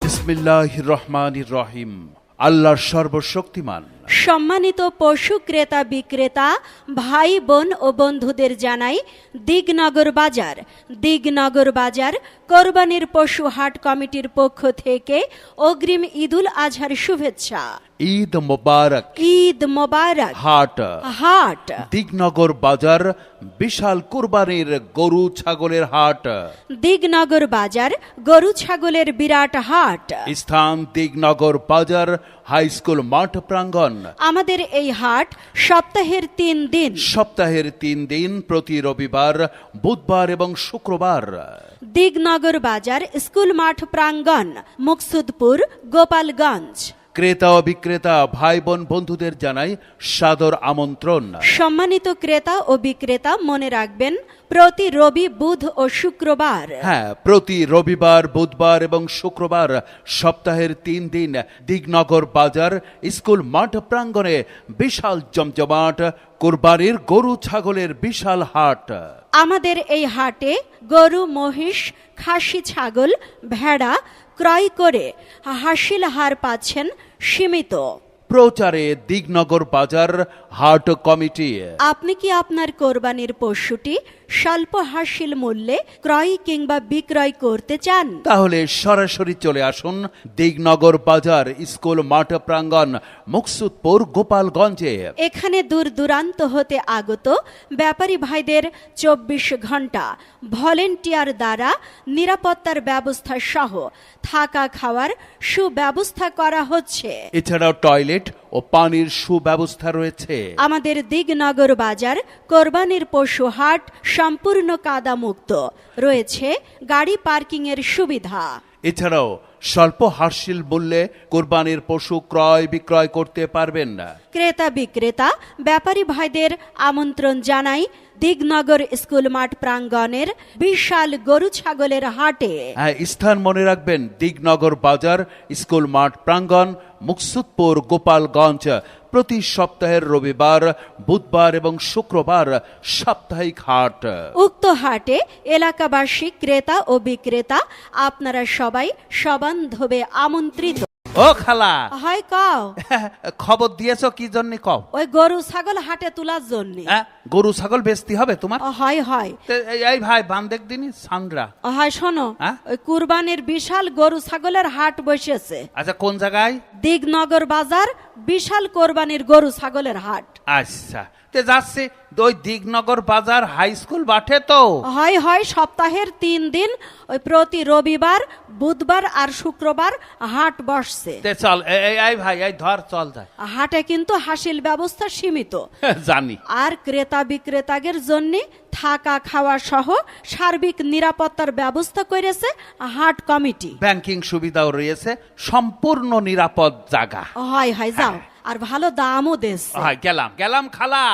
বিসমিল্লাহির রহমানির রহিম। আল্লাহর সর্বশক্তিমান। সম্মানিত পশু ক্রেতা বিক্রেতা ভাই বোন ও বন্ধুদের জানাই দিগনগর বাজার কোরবানির পশু হাট কমিটির পক্ষ থেকে অগ্রিম ঈদুল আজহার শুভেচ্ছা। ঈদ মোবারক। ঈদ মোবারক। হাট দিগনগর বাজার বিশাল কুরবানির গরু ছাগলের হাট। দিগনগর বাজার গরু ছাগলের বিরাট হাট। স্থান দিগনগর বাজার হাই স্কুল মাঠ প্রাঙ্গণ। আমাদের এই হাট সপ্তাহের 3 দিন। সপ্তাহের 3 দিন, প্রতি রবিবার, বুধবার এবং শুক্রবার। দিগনগর বাজার স্কুল মাঠ প্রাঙ্গণ, মুকসুদপুর, গোপালগঞ্জ। ক্রেতা ও বিক্রেতা ভাই বোন বন্ধুদের জানাই সাদর আমন্ত্রণ। সম্মানিত ক্রেতা ও বিক্রেতা মনে রাখবেন, প্রতি রবি, বুধ ও শুক্রবার। হ্যাঁ, প্রতি রবিবার, বুধবার এবং শুক্রবার সপ্তাহের 3 দিন দিগনগর বাজার স্কুল মাঠ প্রাঙ্গণে বিশাল জমজমাট কুরবানির গরু ছাগলের বিশাল হাট। আমাদের এই হাটে গরু, মহিষ, খাসি ছাগল, ভেড়া ক্রয় করে হাসিল হার পাচ্ছেন সীমিত। প্রচারে দিগনগর বাজার হাট কমিটি। আপনি কি আপনার কোরবানির পশুটি স্বল্প হাসিল মূল্যে ক্রয় কিংবা বিক্রয় করতে চান? তাহলে সরাসরি চলে আসুন দিগনগর বাজার স্কুল মাঠ প্রাঙ্গণ, মুকসুদপুর, গোপালগঞ্জে। এখানে দূর দূরান্ত হতে আগত ব্যাপারী ভাইদের 24 ঘন্টা ভলেন্টিয়ার দ্বারা নিরাপত্তার ব্যবস্থা সহ থাকা খাওয়ার সুব্যবস্থা করা হচ্ছে। এছাড়াও টয়লেট ও পানির সুব্যবস্থা রয়েছে। আমাদের দিগনগর বাজার কোরবানির পশু হাট সম্পূর্ণ কাদামুক্ত, রয়েছে গাড়ি পার্কিং এর সুবিধা। এছাড়াও স্বল্প হাসিল মূল্যে কোরবানির পশু ক্রয় বিক্রয় করতে পারবেন না। ক্রেতা বিক্রেতা ব্যাপারী ভাইদের আমন্ত্রণ জানাই দিগনগর স্কুল মাঠ প্রাঙ্গণের বিশাল গরু ছাগলের হাটে। হ্যাঁ, স্থান মনে রাখবেন, দিগনগর বাজার স্কুল মাঠ প্রাঙ্গণ, মুকসুদপুর, গোপালগঞ্জ। প্রতি সপ্তাহের রবিবার, বুধবার এবং শুক্রবার সাপ্তাহিক হাট। উক্ত হাটে এলাকাবাসী ক্রেতা ও বিক্রেতা আপনারা সবাই সবান্ধবে আমন্ত্রিত। ও খালা, হয় কও, খবর দিয়েছো কি জন্য কও? ওই গরু ছাগল হাটে তোলার জন্য। গরু ছাগল বেচতে হবে তোমার? হয় হয়। এই ভাই বান্দেক দিনই সান্দ্রা। হয়, শোনো, ওই কুরবানির বিশাল গরু ছাগলের হাট বসেছে। আচ্ছা, কোন জায়গায়? দিগনগর বাজার বিশাল কোরবানির গরু ছাগলের হাট। আচ্ছা, তে যাচ্ছে ওই দিগনগর বাজার হাই স্কুল মাঠে তো? হয় হয়, সপ্তাহের 3 দিন, ওই প্রতি রবিবার, বুধবার আর শুক্রবার হাট বসছে। তে চল, এই ভাই, এই ধর, চল যায়। হাটে কিন্তু হাসিল ব্যবস্থা সীমিত জানি। আর ক্রেতা বিক্রেতাদের জন্য থাকা খাওয়া সহ সার্বিক নিরাপত্তার ব্যবস্থা করেছে হাট কমিটি। ব্যাংকিং সুবিধাও রয়েছে, সম্পূর্ণ নিরাপদ জায়গা। হয় হয়, যাও, আর ভালো দামও দেশ। গেলাম খালা।